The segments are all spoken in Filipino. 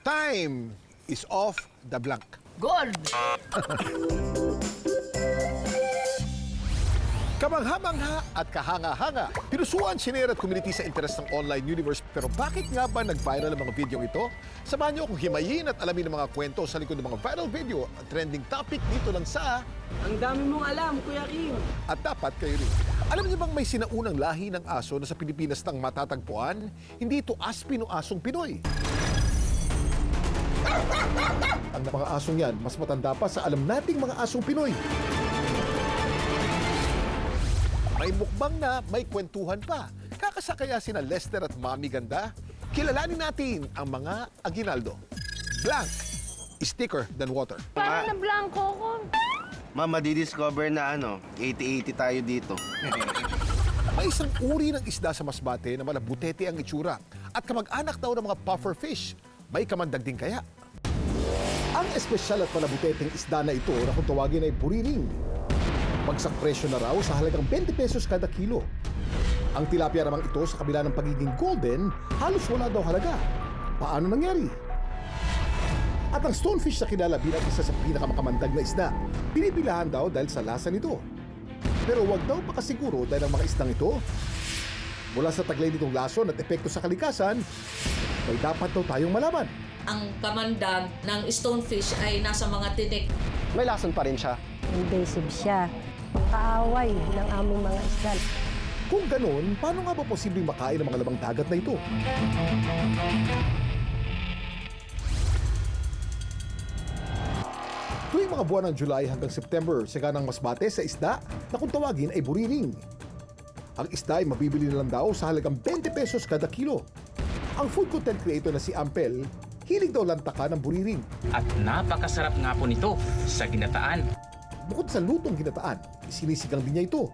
Time is off the blank. Gold! Kamangha-mangha at kahanga-hanga. Pinusuan, sinera at community sa interes ng online universe. Pero bakit nga ba nag-viral ang mga video ito? Samahan niyo akong himayin at alamin ang mga kwento sa likod ng mga viral video at trending topic dito lang sa... Ang dami mong alam, Kuya Kim. At dapat kayo rin. Alam niyo bang may sinaunang lahi ng aso na sa Pilipinas nang matatagpuan? Hindi ito aspin o asong Pinoy. Ang mga asong yan, mas matanda pa sa alam nating mga asong Pinoy. May mukbang na, may kwentuhan pa. Kakasakaya sina Lester at Mami Ganda. Kilalanin natin ang mga Aguinaldo. Blank is thicker than water. Parang na blanco ko. Ma'am, madidiscover na 80-80 tayo dito. May isang uri ng isda sa Masbate na malabutete ang itsura. At kamag-anak daw ng mga puffer fish. May kamandag din kaya. Ang espesyal at malabuteteng isda na ito na kung tawagin ay buriring. Bagsak presyo na raw sa halagang 20 pesos kada kilo. Ang tilapia namang ito sa kabila ng pagiging golden, halos wala daw halaga. Paano nangyari? At ang stonefish na kilala bilang isa sa pinakamakamandag na isda, pinipilahan daw dahil sa lasa nito. Pero wag daw pakasiguro dahil ang mga isdang ito, mula sa taglay nitong lason at epekto sa kalikasan, may dapat daw tayong malaman. Ang kamandag ng stonefish ay nasa mga tinik. May lason pa rin siya. Invasive siya. Kaaway ng aming mga isda. Kung ganun, paano nga ba posibleng makain ang mga lamang dagat na ito? Tuwing mga buwan ng July hanggang September, siganang Masbate sa isda na kung tawagin ay buriring. Ang isda ay mabibili na lang daw sa halagang 20 pesos kada kilo. Ang food content creator na si Ampel, hilig daw lantakan ng buriring. At napakasarap nga po nito sa ginataan. Bukod sa lutong ginataan, sinisigang din niya ito.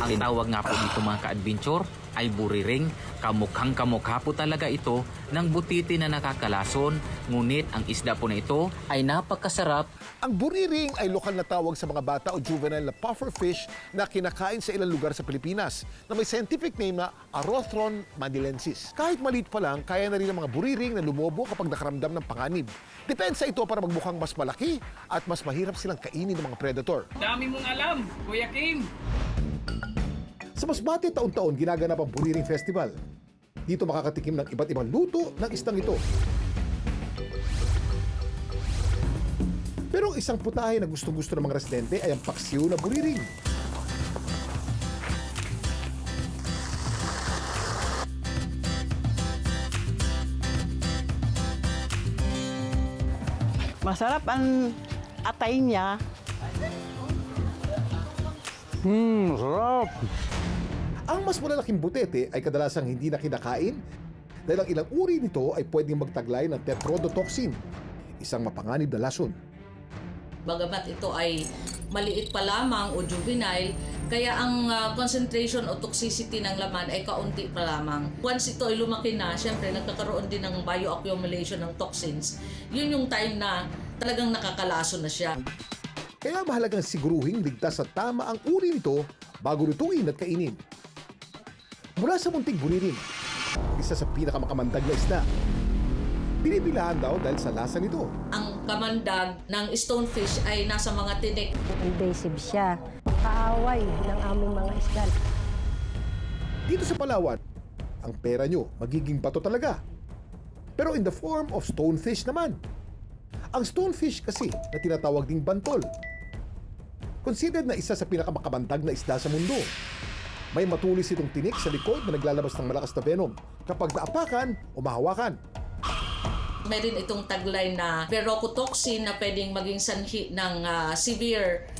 Ang tawag nga po dito mga ka-adventure ay buriring. Kamukhang kamukha po talaga ito ng butiti na nakakalason. Ngunit ang isda po na ito ay napakasarap. Ang buriring ay lokal na tawag sa mga bata o juvenile na puffer fish na kinakain sa ilang lugar sa Pilipinas na may scientific name na Arothron manilensis. Kahit maliit pa lang, kaya na rin ang mga buriring na lumobo kapag nakaramdam ng panganib. Depensa ito para magmukhang mas malaki at mas mahirap silang kainin ng mga predator. Dami mong alam, Kuya Kim. Sa Masbate, taon-taon ginaganap ang Buriring Festival. Dito makakatikim ng iba't ibang luto ng isdang ito. Pero ang isang putahe na gustong-gusto ng mga residente ay ang paksiw na buriring. Masarap ang atay niya. Sarap. Ang mas malalaking butete ay kadalasang hindi na kinakain dahil ang ilang uri nito ay pwedeng magtaglay ng tetrodotoxin, isang mapanganib na lason. Bagamat ito ay maliit pa lamang o juvenile, kaya ang concentration o toxicity ng laman ay kaunti pa lamang. Once ito ay lumaki na, syempre nagkakaroon din ng bioaccumulation ng toxins. Yun yung time na talagang nakakalason na siya. Kaya mahalagang siguruhing ligtas at tama ang uri nito bago lutuin at kainin. Mula sa munting buriring, isa sa pinakamakamandag na isda. Pinipilahan daw dahil sa lasa nito. Ang kamandag ng stonefish ay nasa mga tinik. Invasive siya. Kaaway ng aming mga isda. Dito sa Palawan, ang pera nyo magiging bato talaga. Pero in the form of stonefish naman. Ang stonefish kasi na tinatawag ding bantol. Considered na isa sa pinakamakamandag na isda sa mundo. May matulis itong tinik sa likod na naglalabas ng malakas na venom kapag naapakan o mahawakan. May rin itong taglay na verocotoxin na pwedeng maging sanhi ng severe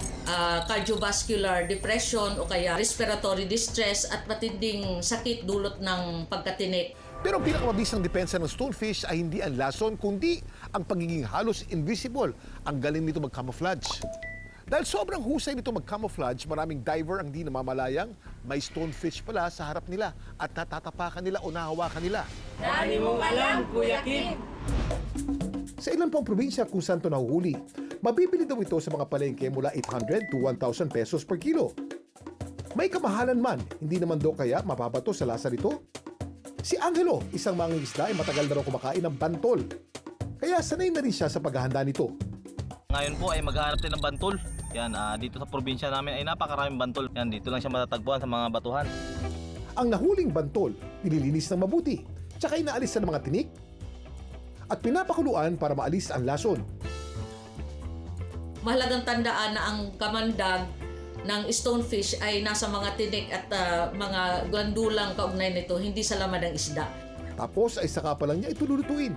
cardiovascular depression o kaya respiratory distress at matinding sakit dulot ng pagkatinik. Pero ang pinakamabisang depensa ng stonefish ay hindi ang lason kundi ang pagiging halos invisible. Ang galing nito mag-camouflage. Dahil sobrang husay nito mag-camouflage, maraming diver ang di namamalayang may stonefish pala sa harap nila at natatapakan nila o nahawakan nila. Dami mong alam, Kuya Kim. Sa ilan pang probinsya kung saan ito nahuhuli, mabibili daw ito sa mga palengke mula 800 to 1,000 pesos per kilo. May kamahalan man, hindi naman daw kaya mababato sa lasa nito? Si Angelo, isang mangingisda ay matagal na raw kumakain ng bantol. Kaya sanay na rin siya sa paghahanda nito. Ngayon po ay maghahanap din ng bantol. Yan, dito sa probinsya namin ay napakaraming bantol. Yan, dito lang siya matatagpuan sa mga batuhan. Ang nahuling bantol, nililinis ng mabuti, tsaka inaalis ng mga tinik at pinapakuluan para maalis ang lason. Mahalagang tandaan na ang kamandag ng stonefish ay nasa mga tinik at mga glandulang kaugnay nito, hindi sa laman ng isda. Tapos ay saka pa lang niya ito lulutuin.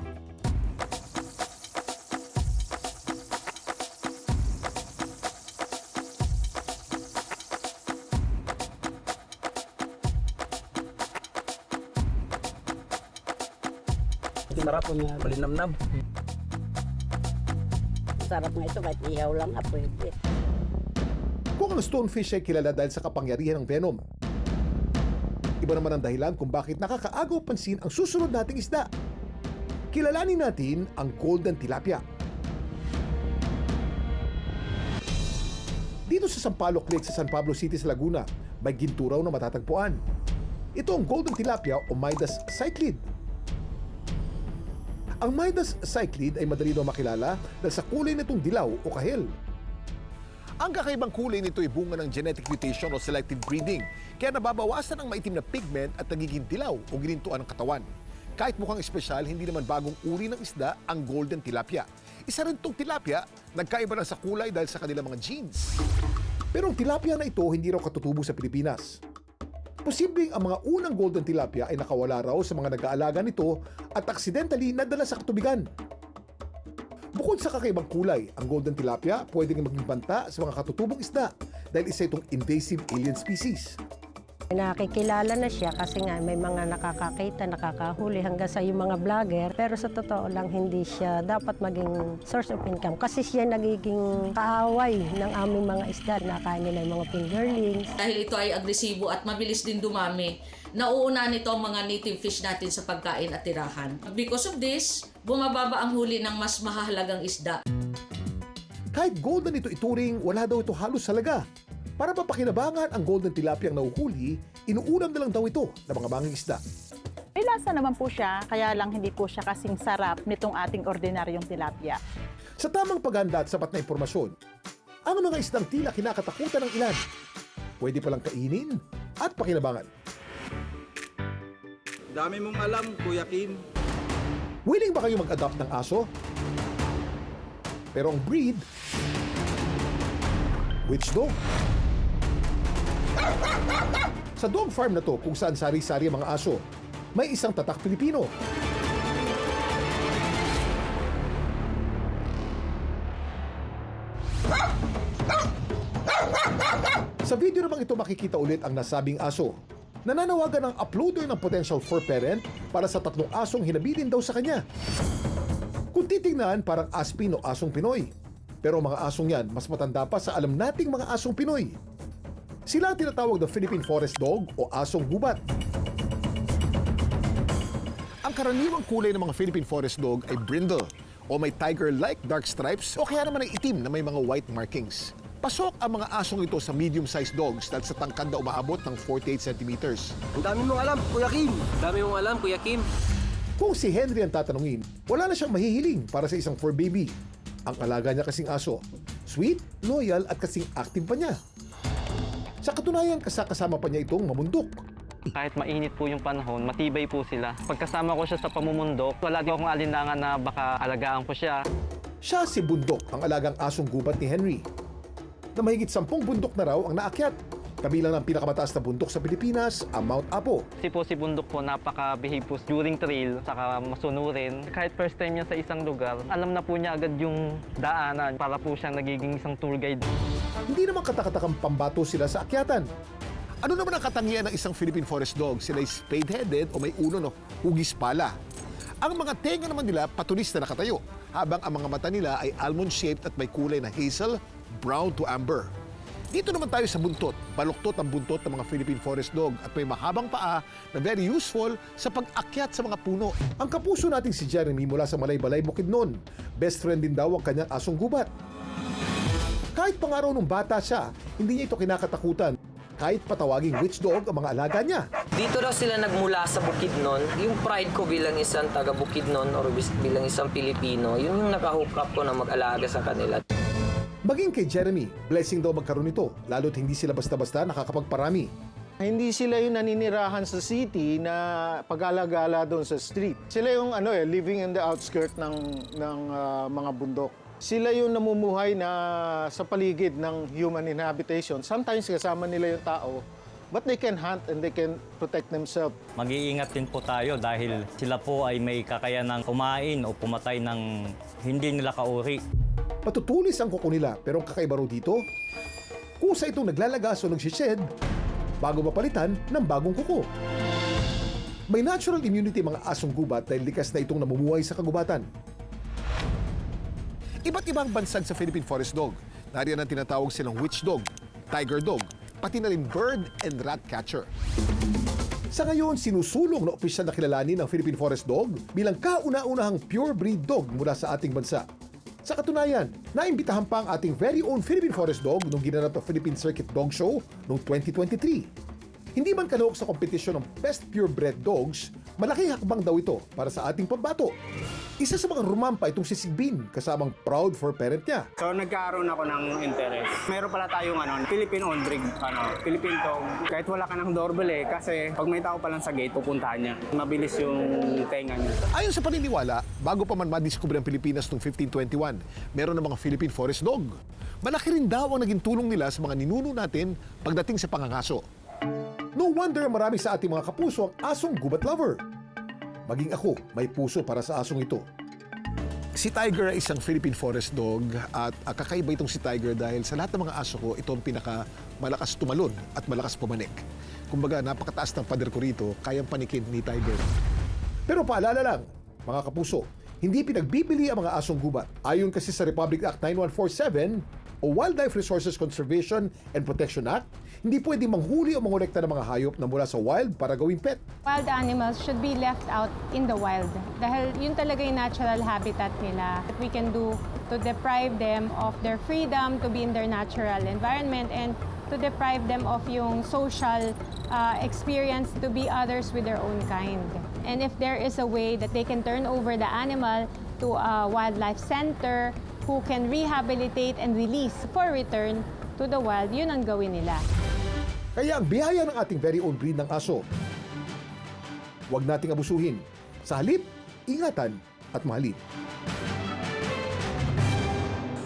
Sarap po niya, malinamnam. Sarap nga ito, kahit ihaw lang pwede. Kung ang stonefish ay kilala dahil sa kapangyarihan ng venom, iba naman ang dahilan kung bakit nakakaagaw pansin ang susunod nating isda. Kilalanin natin ang golden tilapia. Dito sa Sampaloc Lake sa San Pablo City sa Laguna, may ginto raw na matatagpuan. Ito ang golden tilapia o Midas cyclid. Ang Midas cyclid ay madali daw makilala dahil sa kulay nitong dilaw o kahel. Ang kakaibang kulay nito ay bunga ng genetic mutation o selective breeding, kaya nababawasan ang maitim na pigment at nagiging dilaw o ginintuan ng katawan. Kahit mukhang espesyal, hindi naman bagong uri ng isda ang golden tilapia. Isa rin itong tilapia, nagkaiba lang sa kulay dahil sa kanilang mga genes. Pero ang tilapia na ito hindi raw katutubo sa Pilipinas. Posibleng ang mga unang golden tilapia ay nakawala raw sa mga nag-aalaga nito at aksidentally nadala sa katubigan. Bukod sa kakaibang kulay, ang golden tilapia pwedeng maging banta sa mga katutubong isda dahil isa itong invasive alien species. Nakikilala na siya kasi nga may mga nakakakita, nakakahuli hanggang sa yung mga vlogger. Pero sa totoo lang, hindi siya dapat maging source of income kasi siya nagiging kaaway ng aming mga isda. Nakain nila yung mga fingerlings. Dahil ito ay agresibo at mabilis din dumami, nauuna nito ang mga native fish natin sa pagkain at tirahan. Because of this, bumababa ang huli ng mas mahalagang isda. Kahit golden ito ituring, wala daw ito halos halaga. Para mapakinabangan ang golden tilapia ang nahuhuli, inuulam na lang daw ito ng mga mangingisda. May lasa naman po siya, kaya lang hindi po siya kasing sarap nitong ating ordinaryong tilapia. Sa tamang paghanda at sapat na impormasyon, ang mga isdang tila kinakatakutan ng ilan, pwede palang kainin at pakinabangan. Dami mong alam, Kuya Kim. Willing ba kayo mag-adopt ng aso? Pero ang breed, which dog? Sa dog farm na to kung saan sari-sari ang mga aso, may isang tatak Pilipino. Sa video namang ito makikita ulit ang nasabing aso. Nananawagan ang uploader ng potential fur parent para sa 3 asong hinabilin daw sa kanya. Kung titingnan, parang aspin o asong Pinoy. Pero ang mga asong yan, mas matanda pa sa alam nating mga asong Pinoy. Sila ang tinatawag na Philippine Forest Dog o asong gubat. Ang karaniwang kulay ng mga Philippine Forest Dog ay brindle o may tiger-like dark stripes o kaya naman ay itim na may mga white markings. Pasok ang mga asong ito sa medium-sized dogs dahil sa tangkad na umaabot ng 48 centimeters. Ang dami mong alam, Kuya Kim. Dami mong alam, Kuya Kim. Kung si Henry ang tatanungin, wala na siyang mahihiling para sa isang fur baby. Ang alaga niya kasing aso, sweet, loyal at kasing active pa niya. Sa katunayan, kasama pa niya itong mamundok. Kahit mainit po yung panahon, matibay po sila. Pagkasama ko siya sa pamumundok, wala din akong alinlangan na baka alagaan ko siya. Siya si Bundok, ang alagang asong gubat ni Henry. Na mahigit 10 bundok na raw ang naakyat. Kabilang ng pinakamataas na bundok sa Pilipinas, ang Mount Apo. Si Bundok po, napaka-behave po during trail, saka masunurin. Kahit first time niya sa isang lugar, alam na po niya agad yung daanan para po siya nagiging isang tour guide. Hindi naman katakatakang pambato sila sa akyatan. Ano naman ang katangian ng isang Philippine Forest Dog? Sila ay spade-headed o may ulo, hugis pala. Ang mga tenga naman nila patulis na nakatayo, habang ang mga mata nila ay almond-shaped at may kulay na hazel, brown to amber. Dito naman tayo sa buntot. Baluktot ang buntot ng mga Philippine Forest Dog at may mahabang paa na very useful sa pag-akyat sa mga puno. Ang kapuso nating si Jeremy mula sa Malaybalay, Bukidnon. Best friend din daw ang kanyang asong gubat. Kahit pangaraw nung bata siya, hindi niya ito kinakatakutan kahit patawaging witch dog ang mga alaga niya. Dito daw sila nagmula sa Bukidnon. Yung pride ko bilang isang taga Bukidnon or bilang isang Pilipino, yun yung nakahook up ko na mag-alaga sa kanila. Maging kay Jeremy, blessing daw magkaroon nito, lalo't hindi sila basta-basta nakakapagparami. Hindi sila yung naninirahan sa city na pag-alagala doon sa street. Sila yung living in the outskirt ng mga bundok. Sila yung namumuhay na sa paligid ng human inhabitation. Sometimes kasama nila yung tao, but they can hunt and they can protect themselves. Mag-iingat din po tayo dahil sila po ay may kakayanang kumain o pumatay ng hindi nila kauri. Matutulis ang kuko nila, pero ang kakaiba raw dito, kusa itong naglalagas o nagsished bago mapalitan ng bagong kuko. May natural immunity mga asong gubat dahil likas na itong namumuhay sa kagubatan. Iba't ibang bansag sa Philippine Forest Dog. Nariyan ang tinatawag silang witch dog, tiger dog, pati na rin bird and rat catcher. Sa ngayon, sinusulong na opisyal na kilalanin ng Philippine Forest Dog bilang kauna-unahang pure breed dog mula sa ating bansa. Sa katunayan, naimbitahan pa ang ating very own Philippine Forest Dog nung ginanap ang Philippine Circuit Dog Show noong 2023. Hindi man kalahok sa kompetisyon ng Best Purebred Dogs, malaking hakbang daw ito para sa ating pambato. Isa sa mga rumampa itong si Sigbin, kasamang proud for parent niya. So nagkaroon ako ng interest. Meron pala tayong Philippine-owned breed, Philippine dog. Kahit wala ka ng doorbell kasi pag may tao pa lang sa gate, pupuntahan niya. Mabilis yung tenga niya. Ayon sa paniniwala, bago pa man madiskubre ang Pilipinas noong 1521, meron ng mga Philippine Forest Dog. Malaki rin daw ang naging tulong nila sa mga ninuno natin pagdating sa pangangaso. No wonder marami sa ating mga kapuso ang asong gubat lover. Maging ako, may puso para sa asong ito. Si Tiger ay isang Philippine Forest Dog at kakaiba itong si Tiger dahil sa lahat ng mga aso ko, ito ang pinaka malakas tumalon at malakas pumanik. Kumbaga, napakataas ng pader ko rito, kayang panikin ni Tiger. Pero paalala lang, mga kapuso, hindi pinagbibili ang mga asong gubat. Ayon kasi sa Republic Act 9147 o Wildlife Resources Conservation and Protection Act, hindi pwedeng manghuli o mangolekta ng mga hayop na mula sa wild para gawing pet. Wild animals should be left out in the wild dahil yun talaga yung natural habitat nila. What we can do to deprive them of their freedom to be in their natural environment and to deprive them of yung social experience to be others with their own kind. And if there is a way that they can turn over the animal to a wildlife center who can rehabilitate and release for return to the wild, yun ang gawin nila. Kaya ang biyaya ng ating very own breed ng aso, huwag nating abusuhin. Sa halip, ingatan at mahalin.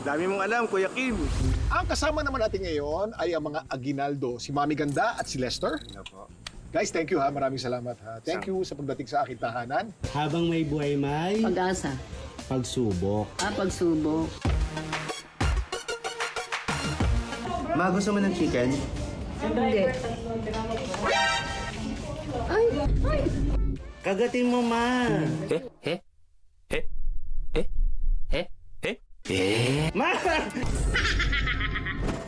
Dami mong alam, Kuya Kim. Ang kasama naman natin ngayon ay ang mga Aguinaldo, si Mami Ganda at si Lester. Guys, thank you ha. Maraming salamat ha. Thank you sa pagdating sa aking tahanan. Habang may buhay may Pag-asa. pagsubok. Pagsubok. Ma, gusto mo ng chicken? Hindi. Kagatin mo, ma. Ma!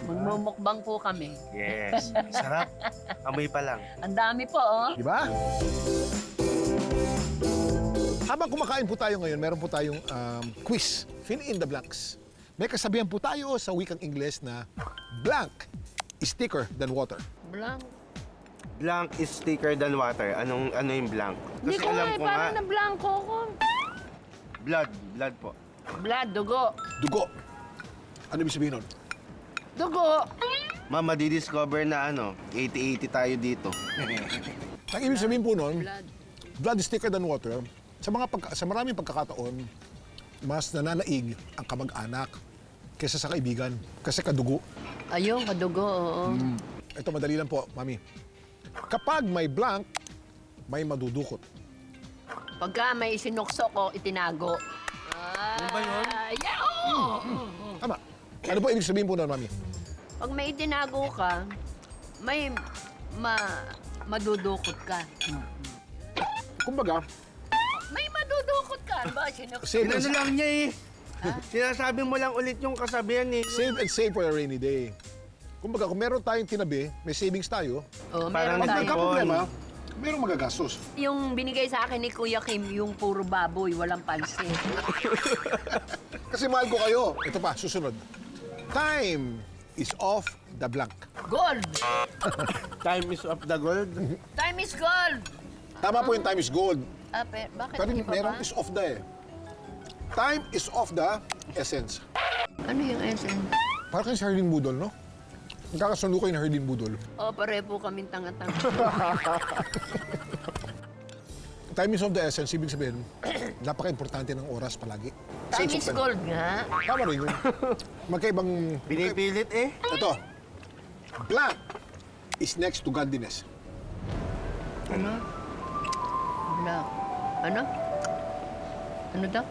Magmumukbang po kami. Yes. Sarap. Amoy pa lang. Ang dami po, oh. Di ba? Habang kumakain po tayo ngayon, meron po tayong quiz. Fill in the blanks. May kasabihan po tayo sa wikang Ingles na blank is thicker than water. Blank. Blank is thicker than water. Ano yung blank? Hindi ko nga, parang na blanco ko. Blood. Blood po. Blood, dugo. Dugo. Ano ibig sabihin nun? Dugo. Ma, madidiscover na 80-80 tayo dito. Ang ibig sabihin po nun, blood is thicker than water. Sa maraming pagkakataon, mas nananaig ang kamag-anak kaysa sa kaibigan. Kasi kadugo. Ayun, kadugo, oo. Ito, madali lang po, Mami. Kapag may blank, may madudukot. Pagka may sinukso ko, itinago. Ano ba yun? Tama. Ano po ibig sabihin po nun, Mami? Pag may itinago ka, may madudukot ka. Kumbaga, May madudukot ka. Ano ba? Sinukso. save and, lang niya eh. Sinasabi mo lang ulit yung kasabihan eh. save for a rainy day. Kumbaga, kung meron tayong tinabi, may savings tayo. Oh, Parang meron tayo. Problema, merong magagastos. Yung binigay sa akin ni Kuya Kim, yung puro baboy, walang pansin. Kasi mahal ko kayo. Ito pa, susunod. Time is off the blank. Gold! Time is of the gold. Time is gold! Tama po yung time is gold. Bakit Pero hindi pa meron ba? is of the eh. Time is of the essence. Ano yung essence? Parang kayo sa herding budol, no? Nagkakasundo kayo ng herding budol. Pare po kaming tanga-tanga. Time is of the essence, ibig sabihin, napaka-importante ng oras palagi. Time Sense is of gold nga. Tama rin yun. Magkaibang... Pinipilit eh. Ito. Blank is next to godliness. Ano? Black. Ano? Ano daw?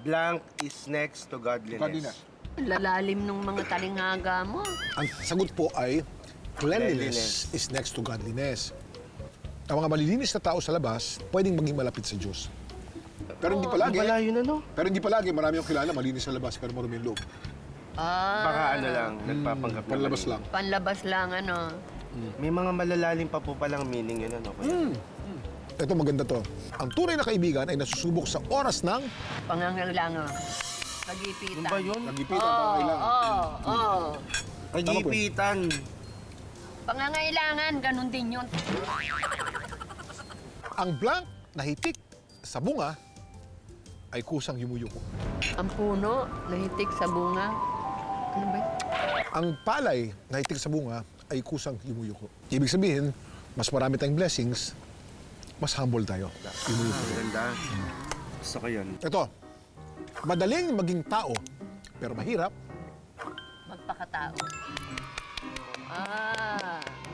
Blank is next to godliness. Godliness. Lalalim ng mga talinghaga mo. Ang sagot po ay Cleanliness. cleanliness is next to godliness. Ang mga malilinis na tao sa labas, pwedeng maging malapit sa Diyos. Pero hindi palagi. Wala yun ano? Pero hindi palagi. Marami yung kilala, malinis sa labas, pero marumi yung loob. Baka ano lang, nagpapanggap na Panlabas mali. lang. Panlabas lang, ano. May mga malalalim pa po palang meaning yun ano. Kuya? Ito maganda to. Ang tunay na kaibigan ay nasusubok sa oras ng Pangangailangan. Pagipitan. Ano ba yun? nagipitan para kailangan. Oo. Kagipitan. Pangangailangan, ganun din yun. Ang blank na hitik sa bunga ay kusang yumuyuko. Ang puno, nahitik sa bunga. Ano ba yun? Ang palay na hitik sa bunga ay kusang yumuyuko. Ibig sabihin, mas marami tayong blessings, mas humble tayo. Yumuyuko. Ang ganda. Gusto ko yun. Ito, madaling maging tao, pero mahirap. Magpakatao.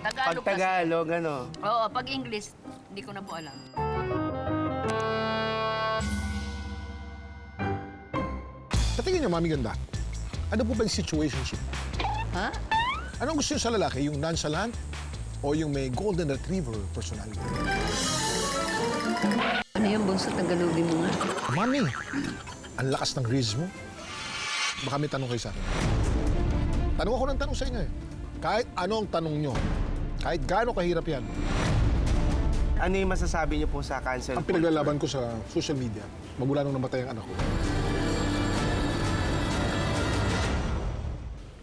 Tagalog Pag kasi. Tagalog, ano? Oo, pag English, hindi ko na po alam. Sa tingin niyo, Mami Ganda, ano po ba yung situationship? Ha? Anong gusto niyo sa lalaki? Yung nonchalant o yung may golden retriever personality? Ano yung bunso? Tagalogin mo nga. Mami, ang lakas ng riz mo. Baka may tanong kayo sa akin. Tanong ako ng tanong sa inyo eh. Kahit anong tanong nyo, kahit gaano kahirap yan, Ano yung masasabi niyo po sa cancel ang culture? pinaglalaban ko sa social media, magmula nung namatay ang anak ko.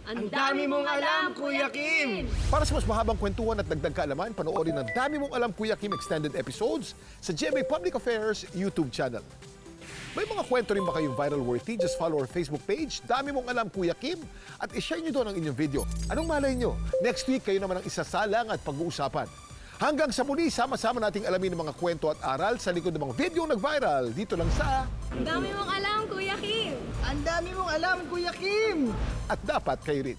Ang dami mong alam, Kuya Kim! Para sa mas mahabang kwentuhan at dagdag kaalaman, panoorin ang Dami Mong Alam Kuya Kim extended episodes sa GMA Public Affairs YouTube channel. May mga kwento rin ba kayong viral worthy? Just follow our Facebook page, Dami Mong Alam Kuya Kim, at ishare nyo doon ang inyong video. Anong malay nyo? Next week, kayo naman ang isasalang at pag-uusapan. Hanggang sa muli, sama-sama nating alamin ang mga kwento at aral sa likod ng mga video nag-viral. Dito lang sa... Ang dami mong alam, Kuya Kim! At dapat kayo rin.